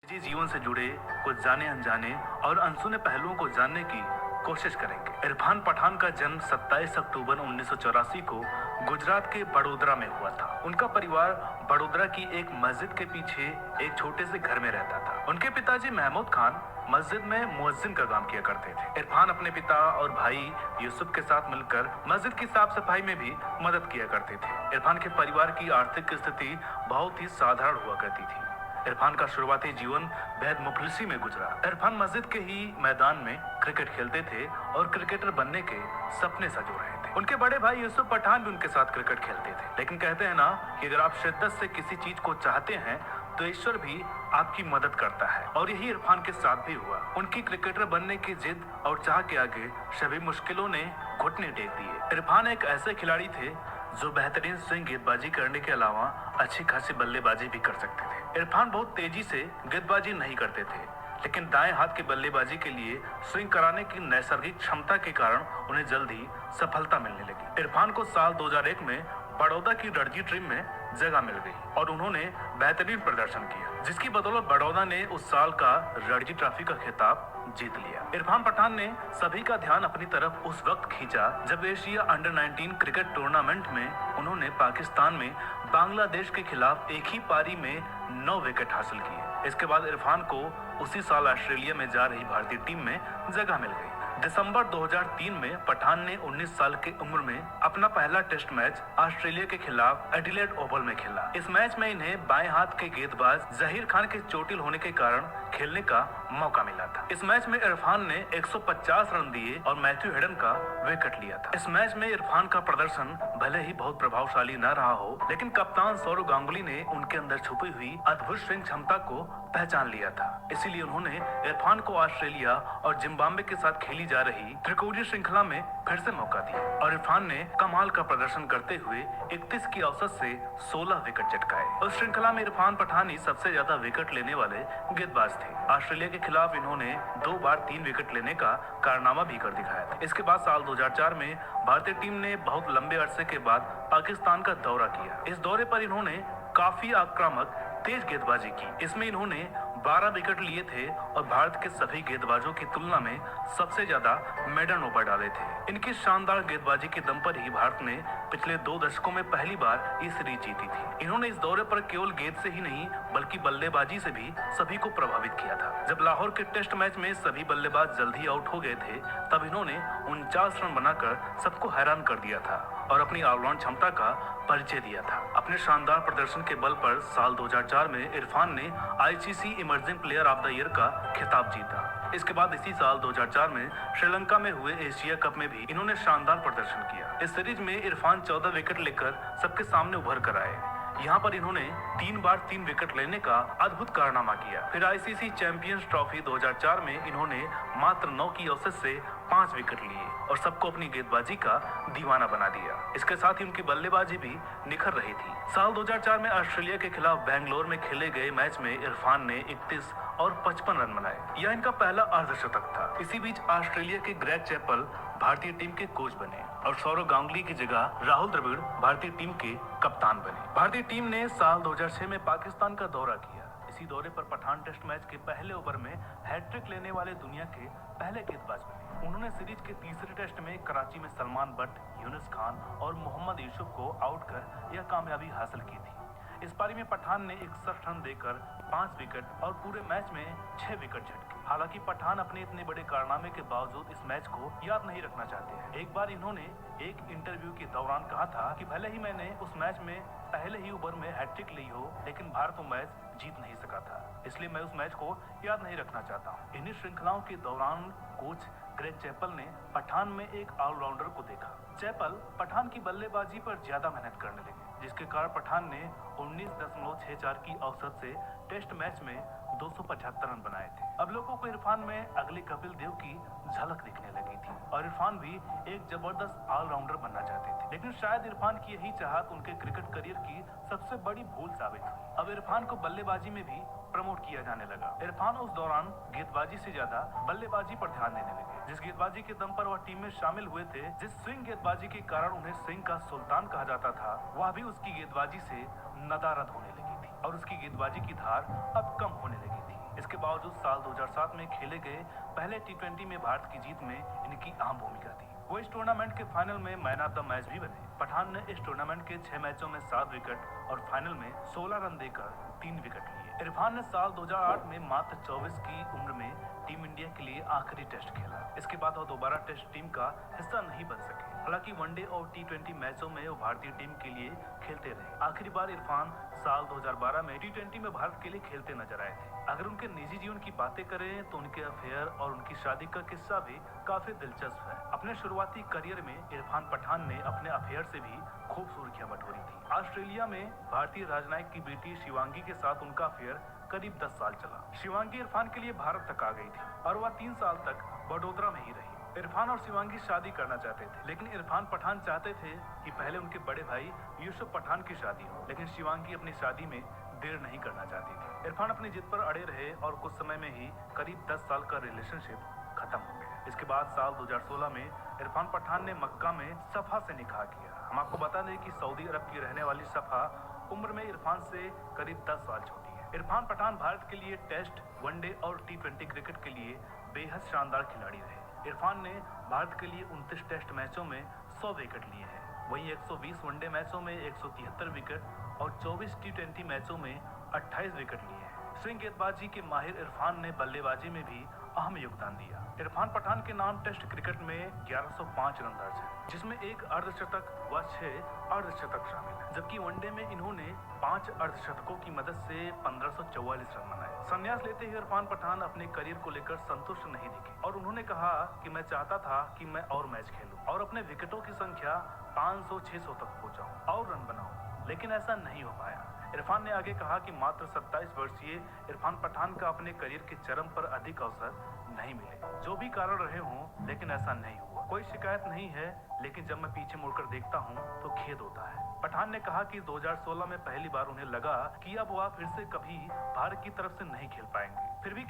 जी जीवन से जुड़े कुछ जाने अनजाने और अनसुने पहलुओं को जानने की कोशिश करेंगे। इरफान पठान का जन्म 27 अक्टूबर 1984 को गुजरात के बड़ोदरा में हुआ था। उनका परिवार बड़ोदरा की एक मस्जिद के पीछे एक छोटे से घर में रहता था। उनके पिताजी महमूद खान मस्जिद में मुअज्जिन का काम किया करते थे। इरफान अपने पिता और भाई यूसुफ के साथ मिलकर मस्जिद की साफ सफाई में भी मदद किया करते थे। इरफान के परिवार की आर्थिक स्थिति बहुत ही साधारण हुआ करती थी। इरफान का शुरुआती जीवन बेहद मुफलिसी में गुजरा। इरफान मस्जिद के ही मैदान में क्रिकेट खेलते थे और क्रिकेटर बनने के सपने सजो रहे थे। उनके बड़े भाई यूसुफ पठान भी उनके साथ क्रिकेट खेलते थे। लेकिन कहते हैं ना कि अगर आप शिद्दत से किसी चीज को चाहते हैं तो ईश्वर भी आपकी मदद करता है, और यही इरफान के साथ भी हुआ। उनकी क्रिकेटर बनने की जिद और चाह के आगे सभी मुश्किलों ने घुटने टेक दिए। इरफान एक ऐसे खिलाड़ी थे जो बेहतरीन स्विंग गेंदबाजी करने के अलावा अच्छी खासी बल्लेबाजी भी कर सकते थे। इरफान बहुत तेजी से गेंदबाजी नहीं करते थे, लेकिन दाएं हाथ की बल्लेबाजी के लिए स्विंग कराने की नैसर्गिक क्षमता के कारण उन्हें जल्द ही सफलता मिलने लगी। इरफान को साल 2001 में बड़ौदा की रणजी टीम में जगह मिल गई और उन्होंने बेहतरीन प्रदर्शन किया, जिसकी बदौलत बड़ौदा ने उस साल का रणजी ट्रॉफी का खिताब जीत लिया। इरफान पठान ने सभी का ध्यान अपनी तरफ उस वक्त खींचा जब एशिया अंडर 19 क्रिकेट टूर्नामेंट में उन्होंने पाकिस्तान में बांग्लादेश के खिलाफ एक ही पारी में 9 विकेट हासिल किए। इसके बाद इरफान को उसी साल ऑस्ट्रेलिया में जा रही भारतीय टीम में जगह मिल गई। दिसंबर 2003 में पठान ने 19 साल की उम्र में अपना पहला टेस्ट मैच ऑस्ट्रेलिया के खिलाफ एडिलेड ओवल में खेला। इस मैच में इन्हें बाएं हाथ के गेंदबाज जहीर खान के चोटिल होने के कारण खेलने का मौका मिला था। इस मैच में इरफान ने 150 रन दिए और मैथ्यू हेडन का विकेट लिया था। इस मैच में इरफान का प्रदर्शन भले ही बहुत प्रभावशाली न रहा हो, लेकिन कप्तान सौरव गांगुली ने उनके अंदर छुपी हुई अद्भुत स्विंग क्षमता को पहचान लिया था। इसीलिए उन्होंने इरफान को ऑस्ट्रेलिया और जिम्बाब्वे के साथ खेली जा रही त्रिकोणीय श्रृंखला में फिर से मौका दिया और इरफान ने कमाल का प्रदर्शन करते हुए 31 की औसत से 16 विकेट चटकाए। उस श्रृंखला में इरफान पठान ही सबसे ज्यादा विकेट लेने वाले गेंदबाज थे। ऑस्ट्रेलिया के खिलाफ इन्होंने 2 बार 3 विकेट लेने का कारनामा भी कर दिखाया था। इसके बाद साल 2004 में भारतीय टीम ने बहुत लंबे अरसे के बाद पाकिस्तान का दौरा किया। इस दौरे पर इन्होंने काफी आक्रामक तेज गेंदबाजी की। इसमें इन्होंने 12 विकेट लिए थे और भारत के सभी गेंदबाजों की तुलना में सबसे ज्यादा मेडन ओवर डाले थे। इनकी शानदार गेंदबाजी के दम पर ही भारत ने पिछले 2 दशकों में पहली बार ये सीरीज जीती थी। इन्होंने इस दौरे पर केवल गेंद से ही नहीं बल्कि बल्लेबाजी से भी सभी को प्रभावित किया था। जब लाहौर के टेस्ट मैच में सभी बल्लेबाज जल्दी आउट हो गए थे, तब इन्होंने 49 रन बनाकर सबको हैरान कर दिया था और अपनी ऑलराउंड क्षमता का परिचय दिया था। अपने शानदार प्रदर्शन के बल पर साल 2004 में इरफान ने ICC emerging player of the year का खिताब जीता। इसके बाद इसी साल 2004 में श्रीलंका में हुए एशिया कप में भी इन्होंने शानदार प्रदर्शन किया। इस सीरीज में इरफान 14 विकेट लेकर सबके सामने उभर कर आए। यहाँ पर इन्होंने 3 बार 3 विकेट लेने का अद्भुत कारनामा किया। फिर आईसीसी चैंपियंस ट्रॉफी 2004 में इन्होंने मात्र 9 की औसत से 5 विकेट लिए और सबको अपनी गेंदबाजी का दीवाना बना दिया। इसके साथ ही उनकी बल्लेबाजी भी निखर रही थी। साल 2004 में ऑस्ट्रेलिया के खिलाफ बेंगलोर में खेले गए मैच में इरफान ने 31 और 55 रन बनाए। यह इनका पहला अर्धशतक था। इसी बीच ऑस्ट्रेलिया के ग्रेग चैपल भारतीय टीम के कोच बने और सौरव गांगुली की जगह राहुल द्रविड़ भारतीय टीम के कप्तान बने। भारतीय टीम ने साल 2006 में पाकिस्तान का दौरा किया। इसी दौरे पर पठान टेस्ट मैच के पहले ओवर में हैट्रिक लेने वाले दुनिया के पहले गेंदबाज बने। उन्होंने सीरीज के तीसरे टेस्ट में कराची में सलमान बट, यूनुस खान और मोहम्मद यूसुफ को आउट कर यह कामयाबी हासिल की थी। इस पारी में पठान ने 61 रन देकर 5 विकेट और पूरे मैच में 6 विकेट झटके। हालांकि पठान अपने इतने बड़े कारनामे के बावजूद इस मैच को याद नहीं रखना चाहते हैं। एक बार इन्होंने एक इंटरव्यू के दौरान कहा था कि भले ही मैंने उस मैच में पहले ही ओवर में हैट्रिक ली हो, लेकिन भारत वो मैच जीत नहीं सका था, इसलिए मैं उस मैच को याद नहीं रखना चाहता हूँ। इन्हीं श्रृंखलाओं के दौरान कोच ग्रेग चैपल ने पठान में एक ऑलराउंडर को देखा। चैपल पठान की बल्लेबाजी पर ज्यादा मेहनत करने लगे, जिसके कारण पठान ने 19.64 की औसत से टेस्ट मैच में 275 रन बनाए थे। अब लोगों को इरफान में अगले कपिल देव की झलक दिखने लगी थी और इरफान भी एक जबरदस्त ऑलराउंडर बनना चाहते थे। लेकिन शायद इरफान की यही चाहत उनके क्रिकेट करियर की सबसे बड़ी भूल साबित हुई। अब इरफान को बल्लेबाजी में भी प्रमोट किया जाने लगा। इरफान उस दौरान गेंदबाजी से ज्यादा बल्लेबाजी पर ध्यान देने लगे। जिस गेंदबाजी के दम पर वह टीम में शामिल हुए थे, जिस स्विंग गेंदबाजी के कारण उन्हें स्विंग का सुल्तान कहा जाता था, वह भी उसकी गेंदबाजी से नदारद होने लगी थी और उसकी गेंदबाजी की धार अब कम होने लगी थी। इस बावजूद साल 2007 में खेले गए पहले टी20 में भारत की जीत में इनकी अहम भूमिका थी। वो इस टूर्नामेंट के फाइनल में मैन ऑफ द मैच भी बने। पठान ने इस टूर्नामेंट के 6 मैचों में 7 विकेट और फाइनल में 16 रन देकर 3 विकेट लिए। इरफान ने साल 2008 में मात्र 24 की उम्र में टीम इंडिया के लिए आखिरी टेस्ट खेला। इसके बाद वो दोबारा टेस्ट टीम का हिस्सा नहीं बन सके। हालांकि वनडे और टी20 मैचों में वो भारतीय टीम के लिए खेलते रहे। आखिरी बार इरफान साल 2012 में टी20 में भारत के लिए खेलते नजर आए थे। अगर उनके निजी जीवन की बातें करें तो उनके अफेयर और उनकी शादी का किस्सा भी काफी दिलचस्प है। अपने शुरुआती करियर में इरफान पठान ने अपने अफेयर से भी खूब सुर्खियां बटोरी थी। ऑस्ट्रेलिया में भारतीय राजनयिक की बेटी शिवांगी के साथ उनका अफेयर करीब 10 साल चला। शिवांगी इरफान के लिए भारत तक आ गई थी और वह 3 साल तक वडोदरा में ही रही। इरफान और शिवांगी शादी करना चाहते थे, लेकिन इरफान पठान चाहते थे कि पहले उनके बड़े भाई यूसुफ पठान की शादी हो, लेकिन शिवांगी अपनी शादी में देर नहीं करना चाहती थी। इरफान अपनी जिद पर अड़े रहे और कुछ समय में ही करीब 10 साल का रिलेशनशिप खत्म हो गया। इसके बाद साल 2016 में इरफान पठान ने मक्का में सफा से निकाह किया। हम आपको बता दें कि सऊदी अरब की रहने वाली सफा उम्र में इरफान से करीब 10 साल छोटी है। इरफान पठान भारत के लिए टेस्ट, वनडे और टी20 क्रिकेट के लिए बेहद शानदार खिलाड़ी रहे। इरफान ने भारत के लिए 29 टेस्ट मैचों में 100 विकेट लिए हैं। वहीं 120 वनडे मैचों में 173 विकेट और 24 टी20 मैचों में 28 विकेट लिए हैं। स्विंग गेंदबाजी के माहिर इरफान ने बल्लेबाजी में भी अहम योगदान दिया। इरफान पठान के नाम टेस्ट क्रिकेट में 1105 रन दर्ज है, जिसमें 1 अर्धशतक व 6 अर्धशतक शामिल है, जबकि वनडे में इन्होंने 5 अर्धशतकों की मदद से 1544 रन बनाए। संन्यास लेते ही इरफान पठान अपने करियर को लेकर संतुष्ट नहीं दिखे और उन्होंने कहा कि मैं चाहता था कि मैं और मैच खेलूं और अपने विकेटों की संख्या 500-600 तक पहुंचाऊं और रन बनाऊं, लेकिन ऐसा नहीं हो पाया। इरफान ने आगे कहा कि मात्र 27 वर्षीय इरफान पठान का अपने करियर के चरम पर अधिक अवसर नहीं मिले। जो भी कारण रहे हों, लेकिन ऐसा नहीं हुआ। कोई शिकायत नहीं है, लेकिन जब मैं पीछे मुड़कर देखता हूं तो खेद होता है। पठान ने कहा कि 2016 में पहली बार उन्हें लगा कि अब वह फिर से कभी भारत की तरफ से नहीं खेल पाएंगे। फिर भी